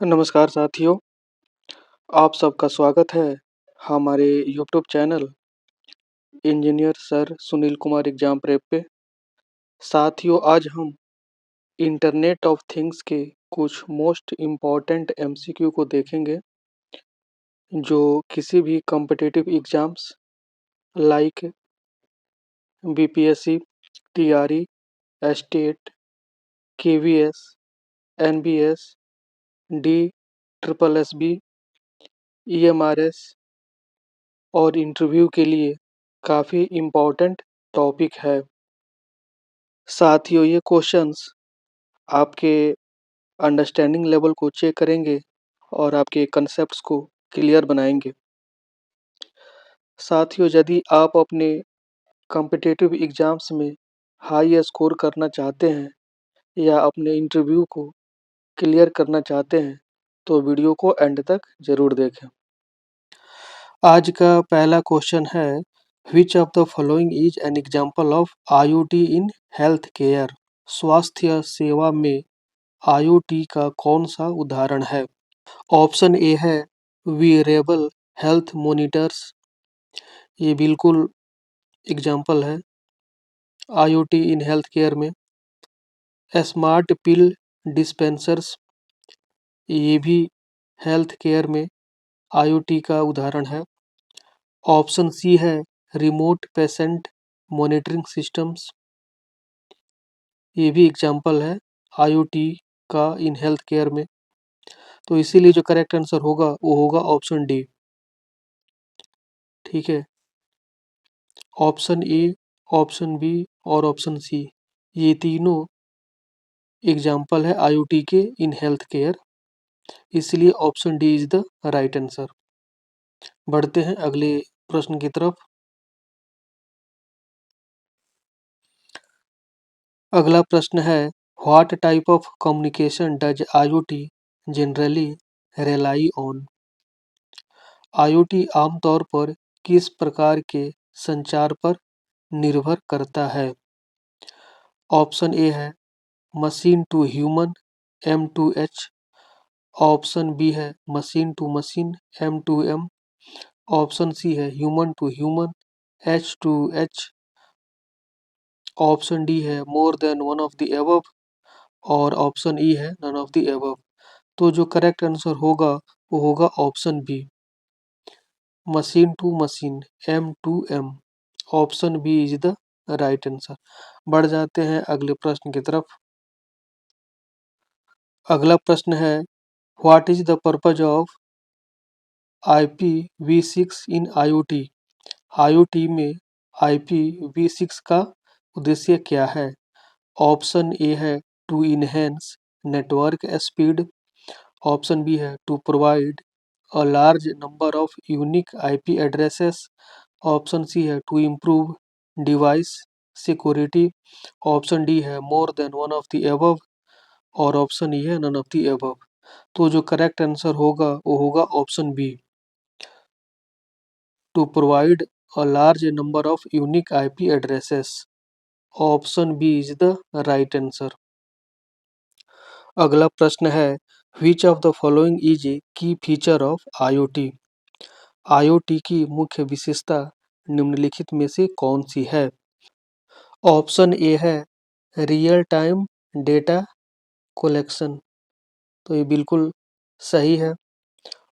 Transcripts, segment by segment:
नमस्कार साथियों, आप सबका स्वागत है हमारे YouTube channel engineer sir Sunil Kumar exam prep पे। साथियों, आज हम इंटरनेट ऑफ थिंग्स के कुछ मोस्ट इम्पॉर्टेंट एमसीक्यू को देखेंगे जो किसी भी competitive exams like BPSC, TRE, estate, KVS, NBS, D triple SB, EMRS और इंटरव्यू के लिए काफ़ी इम्पोर्टेंट टॉपिक है। साथियों, ये क्वेश्चंस आपके अंडरस्टैंडिंग लेवल को चेक करेंगे और आपके कंसेप्ट्स को क्लियर बनाएंगे। साथियों, यदि आप अपने कॉम्पिटिटिव एग्जाम्स में हाई स्कोर करना चाहते हैं या अपने इंटरव्यू को क्लियर करना चाहते हैं तो वीडियो को एंड तक ज़रूर देखें। आज का पहला क्वेश्चन है, which of the following is an example of IoT in health care? स्वास्थ्य सेवा में आईओटी का कौन सा उदाहरण है? ऑप्शन ए है वियरेबल हेल्थ मॉनिटर्स, ये बिल्कुल एग्जाम्पल है आईओटी इन हेल्थ केयर में। स्मार्ट पिल डिस्पेंसर्स, ये भी हेल्थ केयर में आईओटी का उदाहरण है। ऑप्शन सी है रिमोट पेशेंट मॉनिटरिंग सिस्टम्स, ये भी एग्जाम्पल है आईओटी का इन हेल्थ केयर में। तो इसीलिए जो करेक्ट आंसर होगा वो होगा ऑप्शन डी। ठीक है, ऑप्शन ए, ऑप्शन बी और ऑप्शन सी, ये तीनों एग्जाम्पल है आईओटी के इन हेल्थ केयर, इसलिए option D is the right answer. बढ़ते हैं अगले प्रश्न की तरफ। अगला प्रश्न है, what type of communication does IoT generally rely on? IoT आमतौर पर किस प्रकार के संचार पर निर्भर करता है? ऑप्शन ए है machine to human M2H, option B है machine to machine M2M, option C है human to human H2H, option D है more than one of the above और ऑप्शन ई है नन ऑफ द एबव। तो जो correct answer होगा वो होगा option B, machine to machine M2M। Option B is the right answer. बढ़ जाते हैं अगले प्रश्न की तरफ। अगला प्रश्न है, what is the purpose of IPv6 in IoT? IoT में IPv6 का उद्देश्य क्या है? ऑप्शन ए है to enhance network speed, option B है to provide a large number of unique IP addresses, option C है to improve device security, option D है more than one of the above और option E है none of the above. तो जो correct answer होगा वो होगा option B, to provide a large number of unique IP addresses. Option B is the right answer. अगला प्रश्न है, which of the following is a key feature of IoT? IoT की मुख्य विशेषता निम्नलिखित में से कौन सी है? ऑप्शन ए है रियल टाइम डेटा कलेक्शन, तो ये बिल्कुल सही है।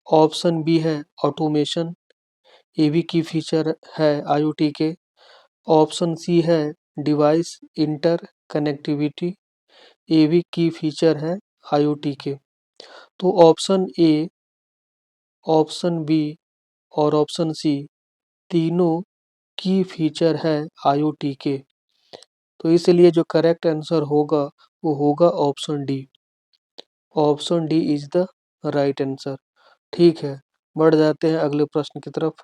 ऑप्शन बी है ऑटोमेशन, ये भी की फीचर है IoT के। ऑप्शन सी है डिवाइस इंटर कनेक्टिविटी, ये भी की फीचर है IoT के। तो ऑप्शन ए, ऑप्शन बी और ऑप्शन सी तीनों की फीचर है IoT के। तो इसलिए जो करेक्ट आंसर होगा वो होगा option D. Option D is the right answer. ठीक है, बढ़ जाते हैं अगले प्रश्न की तरफ।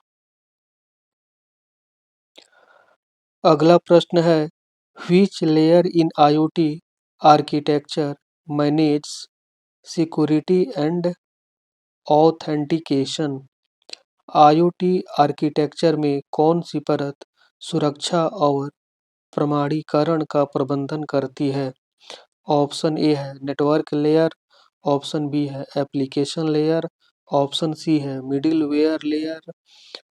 अगला प्रश्न है, which layer in IoT architecture manage security and authentication? IoT architecture में कौन सी परत सुरक्षा और प्रमाणीकरण का प्रबंधन करती है? ऑप्शन ए है नेटवर्क लेयर, ऑप्शन बी है एप्लीकेशन लेयर, ऑप्शन सी है मिडिलवेयर लेयर,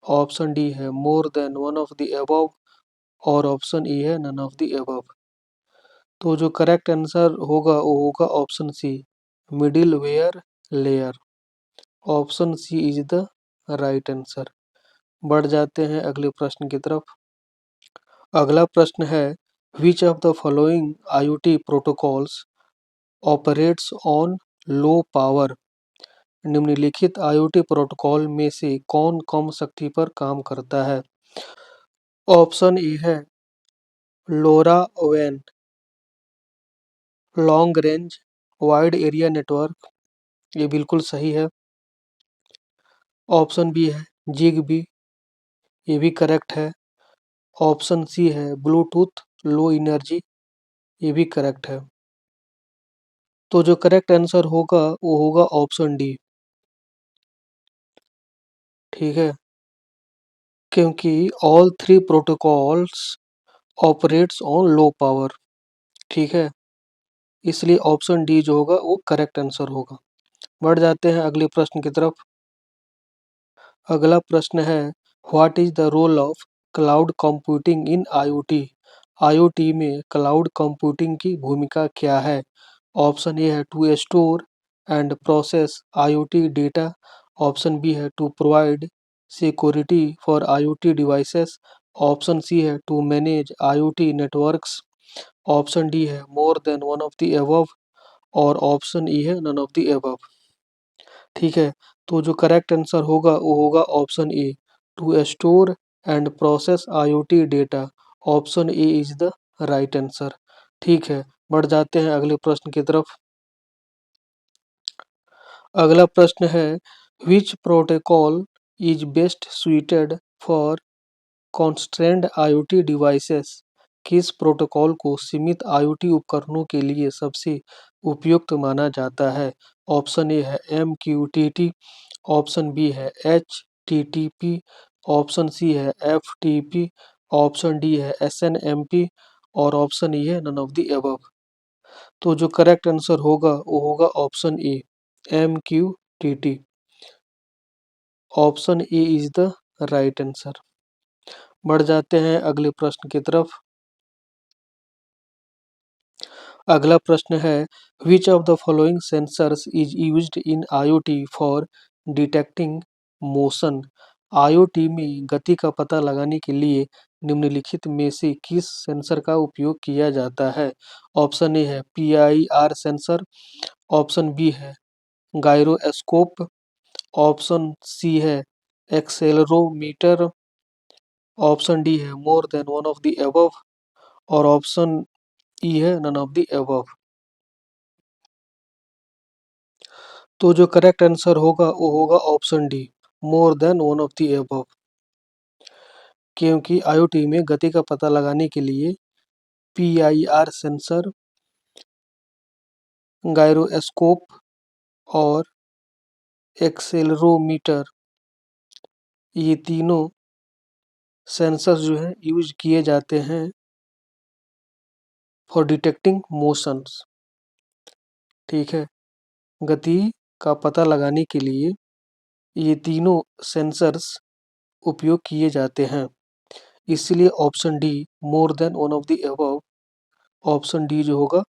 ऑप्शन डी है more than one of the above और ऑप्शन ई है नन ऑफ द अबव। तो जो करेक्ट आंसर होगा वो होगा option C middleware layer. Option C is the right answer. बढ़ जाते हैं अगले प्रश्न की तरफ। अगला प्रश्न है which of the following IoT protocols operates on low power. निम्नलिखित आईओटी प्रोटोकॉल में से कौन कम शक्ति पर काम करता है। ऑप्शन ए है लोरा वैन, long range wide area network, ये बिल्कुल सही है। ऑप्शन बी है जिगबी, ये भी करेक्ट है। ऑप्शन सी है ब्लूटूथ लो एनर्जी, ये भी करेक्ट है। तो जो करेक्ट आंसर होगा वो होगा ऑप्शन डी। ठीक है, क्योंकि all three protocols operates on low power. ठीक है, इसलिए ऑप्शन डी जो होगा वो करेक्ट आंसर होगा। बढ़ जाते हैं अगले प्रश्न की तरफ। अगला प्रश्न है what is the role of cloud computing in IoT. IoT में क्लाउड कंप्यूटिंग की भूमिका क्या है। ऑप्शन ए है to store and process IoT data, option B है to provide security for IoT devices, option C है to manage IoT networks, option D है more than one of the above और option E है none of the above. ठीक है, तो जो correct answer होगा वो होगा option A to store and process IoT data. Option A is the right answer. ठीक है, बढ़ जाते हैं अगले प्रश्न की तरफ। अगला प्रश्न है which protocol is best suited for constrained IoT devices. किस प्रोटोकॉल को सीमित आईओटी उपकरणों के लिए सबसे उपयुक्त माना जाता है। ऑप्शन ए है MQTT, ऑप्शन बी है HTTP, ऑप्शन सी है FTP, ऑप्शन डी है SNMP और ऑप्शन ई है नन ऑफ द अबव। तो जो करेक्ट आंसर होगा वो होगा option A MQTT। Option A is the right answer. बढ़ जाते हैं अगले प्रश्न की तरफ। अगला प्रश्न है which of the following sensors is used in IoT for detecting motion. IoT में गति का पता लगाने के लिए निम्नलिखित में से किस सेंसर का उपयोग किया जाता है। ऑप्शन ए है PIR सेंसर, ऑप्शन बी है गायरोस्कोप, ऑप्शन सी है एक्सेलेरोमीटर, ऑप्शन डी है more than one of the above और ऑप्शन ई है नन ऑफ द अबव। तो जो करेक्ट आंसर होगा वो होगा option D more than one of the above. क्योंकि आईओटी में गति का पता लगाने के लिए PIR सेंसर, गायरोस्कोप और एक्सेलेरोमीटर, ये तीनों सेंसर्स जो हैं यूज किए जाते हैं फॉर डिटेक्टिंग मोशंस। ठीक है, गति का पता लगाने के लिए ये तीनों सेंसर्स उपयोग किए जाते हैं। इसलिए option D more than one of the above, option D जो होगा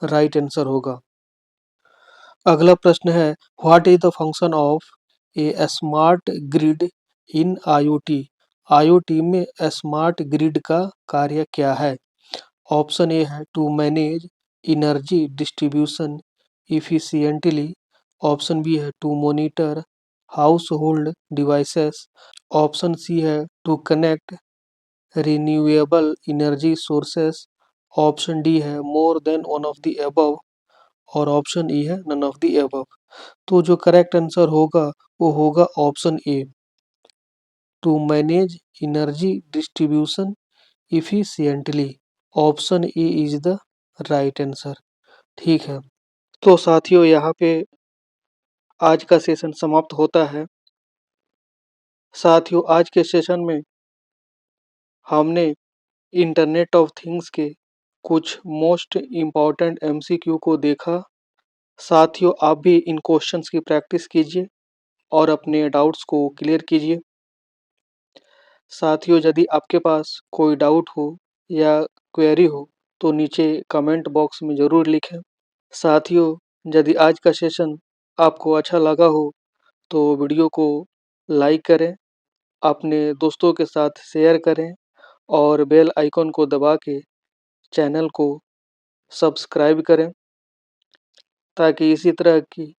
राइट आंसर होगा। अगला प्रश्न है what is the function of a smart grid in IoT. IoT में स्मार्ट ग्रिड का कार्य क्या है। ऑप्शन ए है to manage energy distribution efficiently, option B है to monitor household devices, option C है to connect renewable energy sources, option D है more than one of the above और option E है none of the above. तो जो correct answer होगा वो होगा option A to manage energy distribution efficiently. Option A is the right answer. ठीक है, तो साथियों यहाँ पे आज का सेशन समाप्त होता है। साथियों आज के सेशन में हमने इंटरनेट ऑफ थिंग्स के कुछ मोस्ट इम्पॉर्टेंट MCQ को देखा। साथियों, आप भी इन क्वेश्चंस की प्रैक्टिस कीजिए और अपने डाउट्स को क्लियर कीजिए। साथियों, यदि आपके पास कोई डाउट हो या क्वेरी हो तो नीचे कमेंट बॉक्स में ज़रूर लिखें। साथियों, यदि आज का सेशन आपको अच्छा लगा हो तो वीडियो को लाइक करें, अपने दोस्तों के साथ शेयर करें और बेल आइकन को दबा के चैनल को सब्सक्राइब करें ताकि इसी तरह की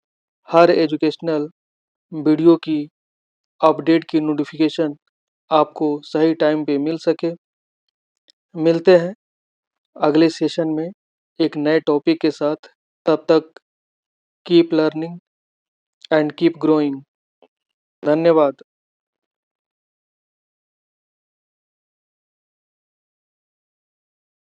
हर एजुकेशनल वीडियो की अपडेट की नोटिफिकेशन आपको सही टाइम पे मिल सके। मिलते हैं अगले सेशन में एक नए टॉपिक के साथ। तब तक keep learning and keep growing. धन्यवाद।